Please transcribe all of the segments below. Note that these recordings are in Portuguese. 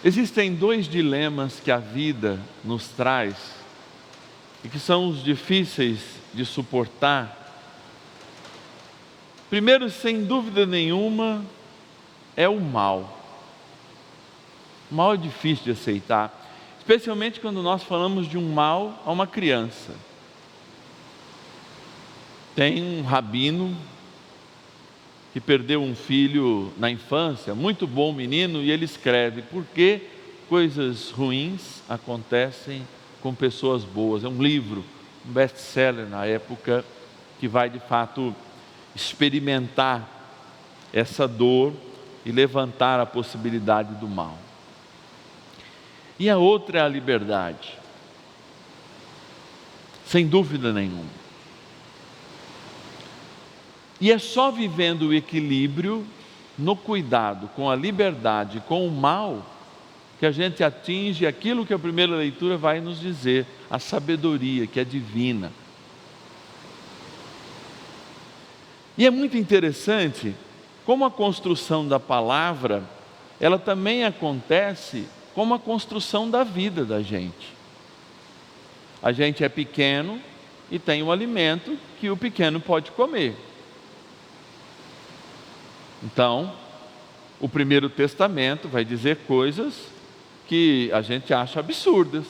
Existem dois dilemas que a vida nos traz e que são os difíceis de suportar. Primeiro, sem dúvida nenhuma, é o mal. O mal é difícil de aceitar, especialmente quando nós falamos de um mal a uma criança. Tem um rabino que perdeu um filho na infância, muito bom menino, e ele escreve: por que coisas ruins acontecem com pessoas boas? É um livro, um best-seller na época, que vai de fato experimentar essa dor e levantar a possibilidade do mal. E a outra é a liberdade, sem dúvida nenhuma. E é só vivendo o equilíbrio, no cuidado com a liberdade, com o mal, que a gente atinge aquilo que a primeira leitura vai nos dizer, a sabedoria que é divina. E é muito interessante como a construção da palavra, ela também acontece como a construção da vida da gente. A gente é pequeno e tem um alimento que o pequeno pode comer. Então, o Primeiro Testamento vai dizer coisas que a gente acha absurdas,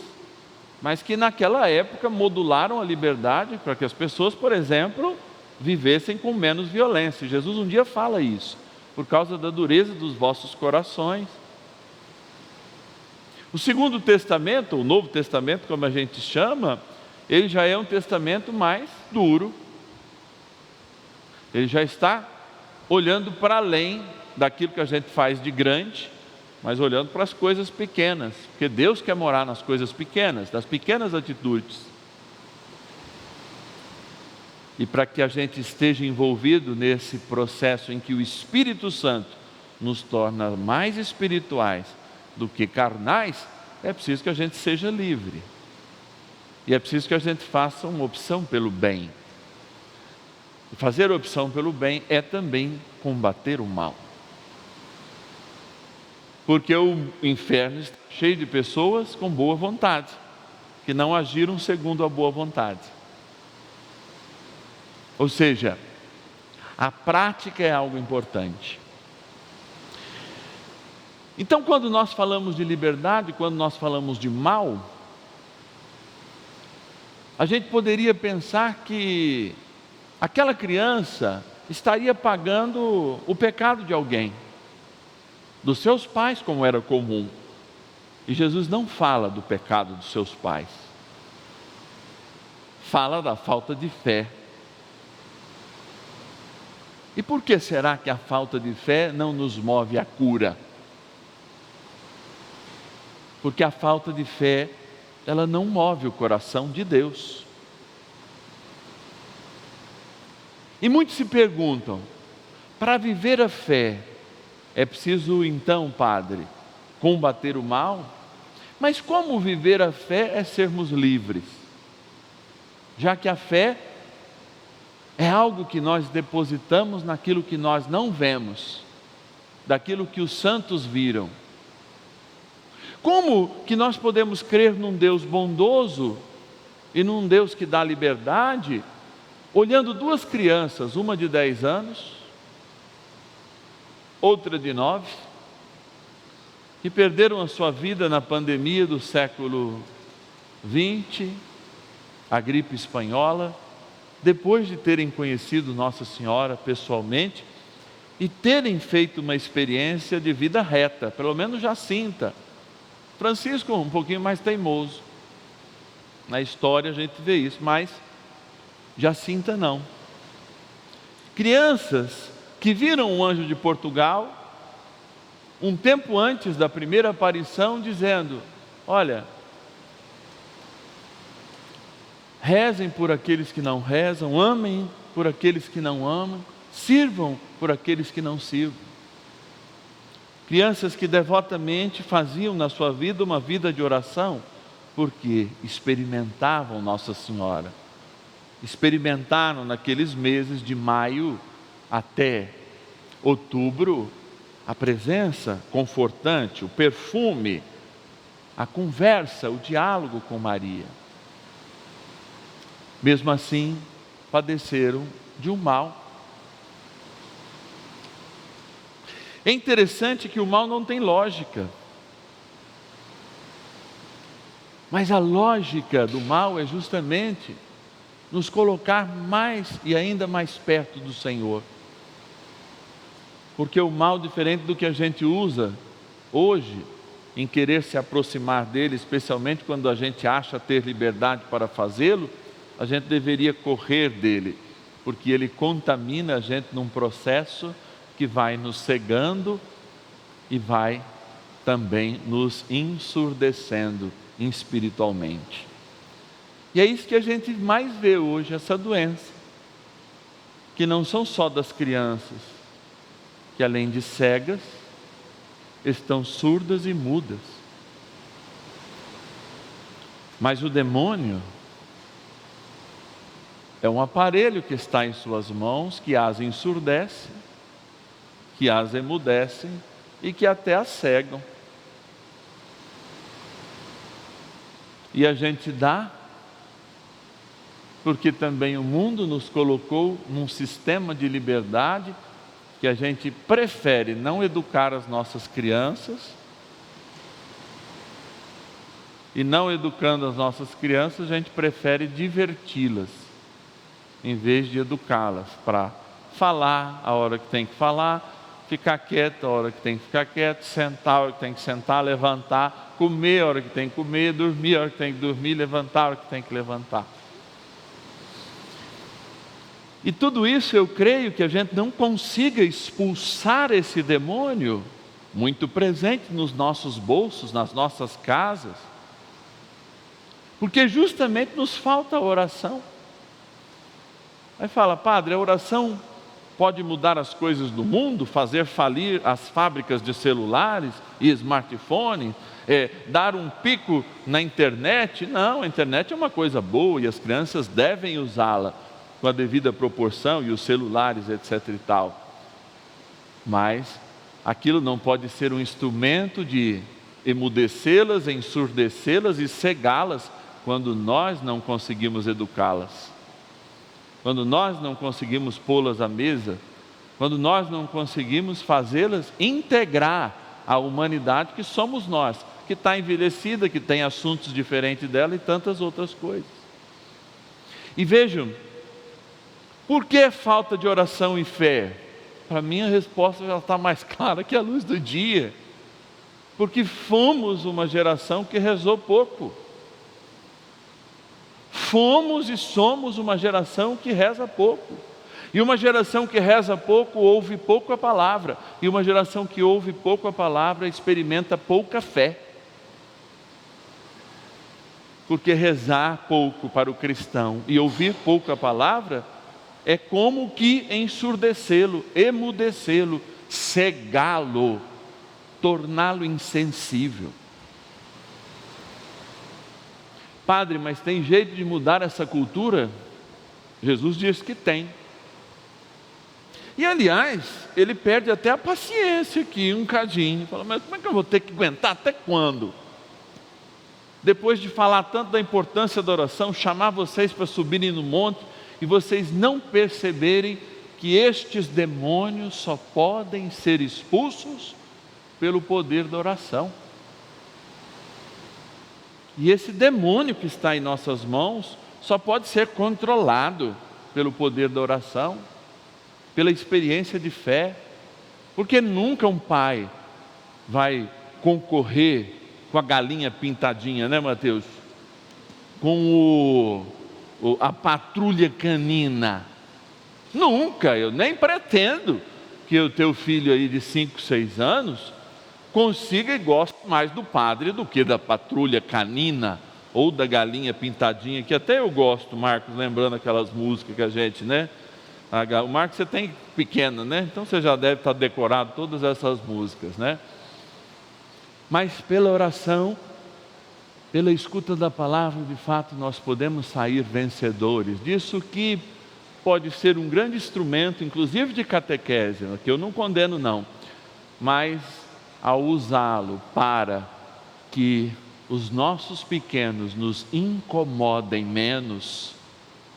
mas que naquela época modularam a liberdade para que as pessoas, por exemplo, vivessem com menos violência. Jesus um dia fala isso, por causa da dureza dos vossos corações. O Segundo Testamento, o Novo Testamento, como a gente chama, ele já é um testamento mais duro. Ele já está olhando para além daquilo que a gente faz de grande, mas olhando para as coisas pequenas, porque Deus quer morar nas coisas pequenas, nas pequenas atitudes. E para que a gente esteja envolvido nesse processo em que o Espírito Santo nos torna mais espirituais do que carnais, é preciso que a gente seja livre. E é preciso que a gente faça uma opção pelo bem. E fazer a opção pelo bem é também combater o mal. Porque o inferno está cheio de pessoas com boa vontade, que não agiram segundo a boa vontade. Ou seja, a prática é algo importante. Então, quando nós falamos de liberdade, quando nós falamos de mal, a gente poderia pensar que aquela criança estaria pagando o pecado de alguém, dos seus pais, como era comum. E Jesus não fala do pecado dos seus pais, fala da falta de fé. E por que será que a falta de fé não nos move à cura? Porque a falta de fé, ela não move o coração de Deus. E muitos se perguntam: para viver a fé, é preciso então, padre, combater o mal? Mas como viver a fé é sermos livres? Já que a fé é algo que nós depositamos naquilo que nós não vemos, daquilo que os santos viram. Como que nós podemos crer num Deus bondoso e num Deus que dá liberdade, olhando duas crianças, uma de 10 anos, outra de 9, que perderam a sua vida na pandemia do século 20, a gripe espanhola, depois de terem conhecido Nossa Senhora pessoalmente e terem feito uma experiência de vida reta, pelo menos Jacinta. Francisco um pouquinho mais teimoso, na história a gente vê isso, mas Jacinta não. Crianças que viram o anjo de Portugal um tempo antes da primeira aparição, dizendo: olha, rezem por aqueles que não rezam, amem por aqueles que não amam, sirvam por aqueles que não sirvam. Crianças que devotamente faziam na sua vida uma vida de oração, porque experimentavam Nossa Senhora. Experimentaram naqueles meses de maio até outubro a presença confortante, o perfume, a conversa, o diálogo com Maria. Mesmo assim, padeceram de um mal. É interessante que o mal não tem lógica. Mas a lógica do mal é justamente nos colocar mais e ainda mais perto do Senhor. Porque o mal, diferente do que a gente usa hoje, em querer se aproximar dele, especialmente quando a gente acha ter liberdade para fazê-lo, a gente deveria correr dele, porque ele contamina a gente num processo que vai nos cegando e vai também nos ensurdecendo espiritualmente. E é isso que a gente mais vê hoje, essa doença, que não são só das crianças, que além de cegas, estão surdas e mudas. Mas o demônio é um aparelho que está em suas mãos, que as ensurdece, que as emudecem e que até as cegam. E a gente dá, porque também o mundo nos colocou num sistema de liberdade que a gente prefere não educar as nossas crianças, e não educando as nossas crianças, a gente prefere diverti-las, em vez de educá-las, para falar a hora que tem que falar, ficar quieto a hora que tem que ficar quieto, sentar a hora que tem que sentar, levantar, comer a hora que tem que comer, dormir a hora que tem que dormir, levantar a hora que tem que levantar. E tudo isso eu creio que a gente não consiga expulsar esse demônio, muito presente nos nossos bolsos, nas nossas casas, porque justamente nos falta a oração. Aí fala, padre, a oração pode mudar as coisas do mundo, fazer falir as fábricas de celulares e smartphones, dar um pico na internet? Não, a internet é uma coisa boa e as crianças devem usá-la com a devida proporção, e os celulares, etc. e tal. Mas aquilo não pode ser um instrumento de emudecê-las, ensurdecê-las e cegá-las quando nós não conseguimos educá-las, quando nós não conseguimos pô-las à mesa, quando nós não conseguimos fazê-las integrar a humanidade que somos nós, que está envelhecida, que tem assuntos diferentes dela e tantas outras coisas. E vejam, por que falta de oração e fé? Para mim a resposta já está mais clara que a luz do dia. Porque fomos uma geração que rezou pouco. Fomos e somos uma geração que reza pouco. E uma geração que reza pouco, ouve pouco a palavra. E uma geração que ouve pouco a palavra, experimenta pouca fé. Porque rezar pouco para o cristão e ouvir pouco a palavra é como que ensurdecê-lo, emudecê-lo, cegá-lo, torná-lo insensível. Padre, mas tem jeito de mudar essa cultura? Jesus diz que tem. E aliás, ele perde até a paciência aqui, um cadinho. Fala, mas como é que eu vou ter que aguentar até quando? Depois de falar tanto da importância da oração, chamar vocês para subirem no monte, e vocês não perceberem que estes demônios só podem ser expulsos pelo poder da oração. E esse demônio que está em nossas mãos só pode ser controlado pelo poder da oração, pela experiência de fé, porque nunca um pai vai concorrer com a galinha pintadinha, né, Mateus? Com a patrulha canina. Nunca, eu nem pretendo que o teu filho aí de 5, 6 anos consiga e goste mais do padre do que da patrulha canina ou da galinha pintadinha, que até eu gosto, Marcos, lembrando aquelas músicas que a gente, né? O Marcos você tem pequena, né? Então você já deve estar decorado todas essas músicas, né? Mas pela oração, pela escuta da palavra, de fato nós podemos sair vencedores disso, que pode ser um grande instrumento, inclusive de catequese, que eu não condeno não, mas ao usá-lo para que os nossos pequenos nos incomodem menos,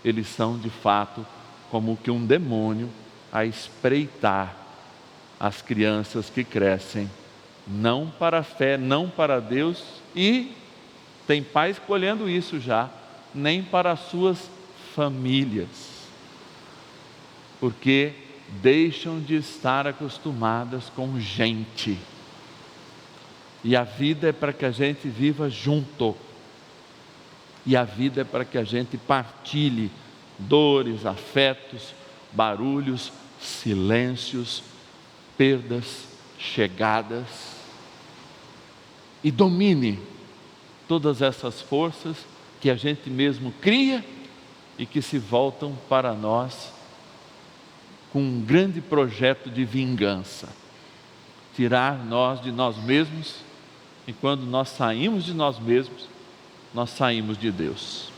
eles são de fato como que um demônio a espreitar as crianças que crescem, não para a fé, não para Deus, e tem pais colhendo isso já, nem para as suas famílias, porque deixam de estar acostumadas com gente, e a vida é para que a gente viva junto, e a vida é para que a gente partilhe dores, afetos, barulhos, silêncios, perdas, chegadas, e domine todas essas forças que a gente mesmo cria e que se voltam para nós com um grande projeto de vingança, tirar nós de nós mesmos, e quando nós saímos de nós mesmos, nós saímos de Deus.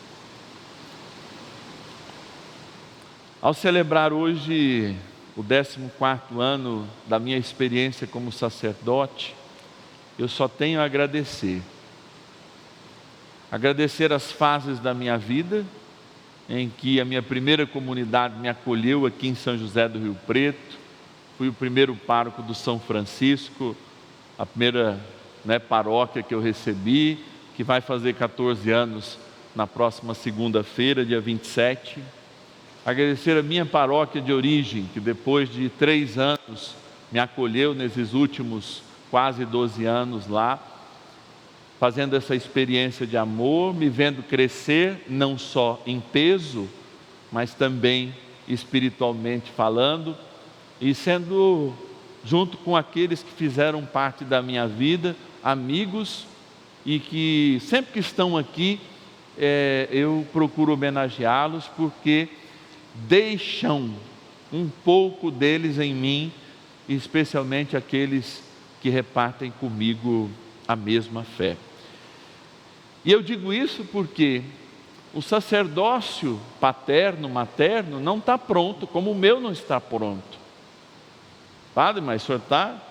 Ao celebrar hoje o 14º ano da minha experiência como sacerdote, eu só tenho a agradecer. Agradecer as fases da minha vida, em que a minha primeira comunidade me acolheu aqui em São José do Rio Preto. Fui o primeiro pároco do São Francisco, a primeira paróquia que eu recebi, que vai fazer 14 anos na próxima segunda-feira, dia 27. Agradecer a minha paróquia de origem, que depois de 3 anos me acolheu nesses últimos quase 12 anos lá, fazendo essa experiência de amor, me vendo crescer, não só em peso, mas também espiritualmente falando, e sendo, junto com aqueles que fizeram parte da minha vida, amigos, e que sempre que estão aqui, eu procuro homenageá-los, porque deixam um pouco deles em mim, especialmente aqueles que repartem comigo a mesma fé. E eu digo isso porque o sacerdócio paterno, materno, não está pronto, como o meu não está pronto. Padre, mas o senhor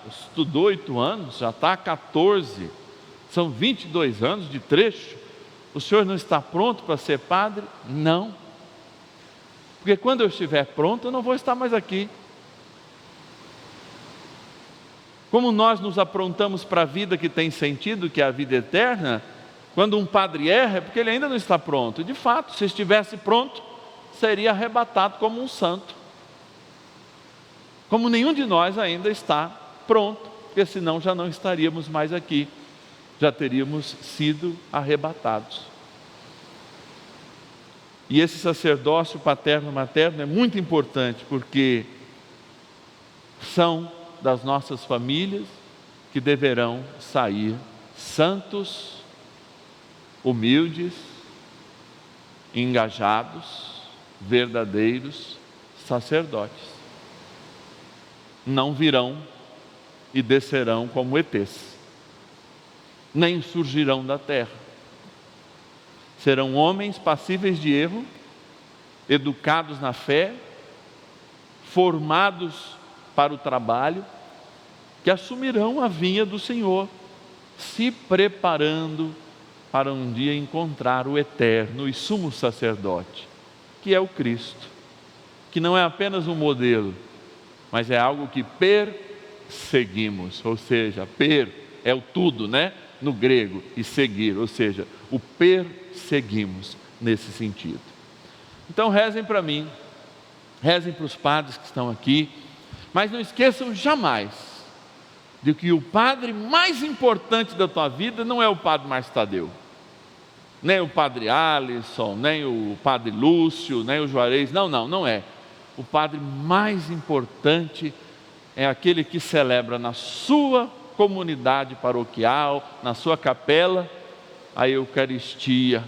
estudou 8 anos, já está há 14, são 22 anos de trecho, o senhor não está pronto para ser padre? Não, porque quando eu estiver pronto, eu não vou estar mais aqui. Como nós nos aprontamos para a vida que tem sentido, que é a vida eterna, quando um padre erra, é porque ele ainda não está pronto. De fato, se estivesse pronto, seria arrebatado como um santo. Como nenhum de nós ainda está pronto, porque senão já não estaríamos mais aqui, já teríamos sido arrebatados. E esse sacerdócio paterno-materno é muito importante, porque são das nossas famílias que deverão sair santos, humildes, engajados, verdadeiros sacerdotes. Não virão e descerão como ETs, nem surgirão da terra. Serão homens passíveis de erro, educados na fé, formados para o trabalho, que assumirão a vinha do Senhor, se preparando para um dia encontrar o eterno e sumo sacerdote, que é o Cristo, que não é apenas um modelo, mas é algo que perseguimos, ou seja, é o tudo, no grego, e seguir, ou seja, o perseguimos nesse sentido. Então rezem para mim, rezem para os padres que estão aqui, mas não esqueçam jamais de que o padre mais importante da tua vida não é o padre Márcio Tadeu, nem o padre Alisson, nem o padre Lúcio, nem o Juarez, não é. O padre mais importante é aquele que celebra na sua comunidade paroquial, na sua capela, a Eucaristia,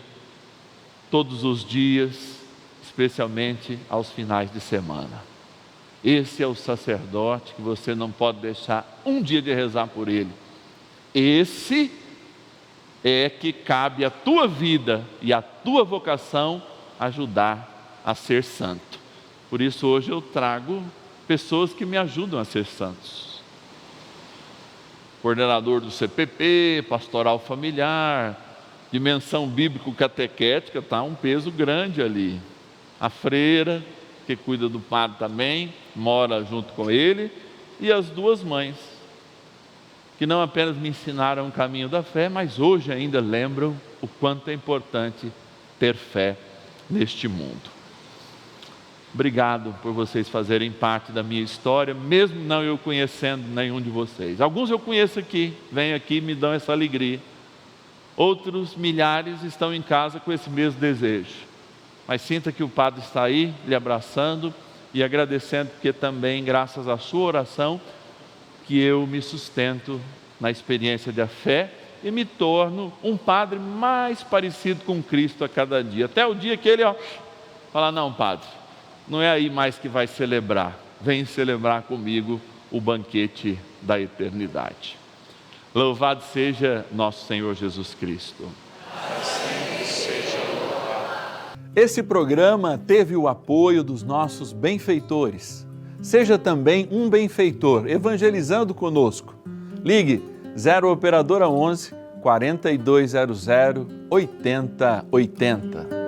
todos os dias, especialmente aos finais de semana. Esse é o sacerdote que você não pode deixar um dia de rezar por ele. Esse é que cabe à tua vida e à tua vocação ajudar a ser santo. Por isso hoje eu trago pessoas que me ajudam a ser santos. coordenador do CPP, pastoral familiar, dimensão bíblico-catequética, está um peso grande ali. A freira, que cuida do padre também, mora junto com ele, e as duas mães, que não apenas me ensinaram o caminho da fé, mas hoje ainda lembram o quanto é importante ter fé neste mundo. Obrigado por vocês fazerem parte da minha história, mesmo não eu conhecendo nenhum de vocês. Alguns eu conheço aqui, vêm aqui e me dão essa alegria. Outros milhares estão em casa com esse mesmo desejo. Mas sinta que o Padre está aí, lhe abraçando e agradecendo, porque também, graças à sua oração, que eu me sustento na experiência da fé e me torno um padre mais parecido com Cristo a cada dia. Até o dia que ele fala, não, padre, não é aí mais que vai celebrar, vem celebrar comigo o banquete da eternidade. Louvado seja nosso Senhor Jesus Cristo. Esse programa teve o apoio dos nossos benfeitores. Seja também um benfeitor, evangelizando conosco. Ligue 0 Operadora 11 4200 8080.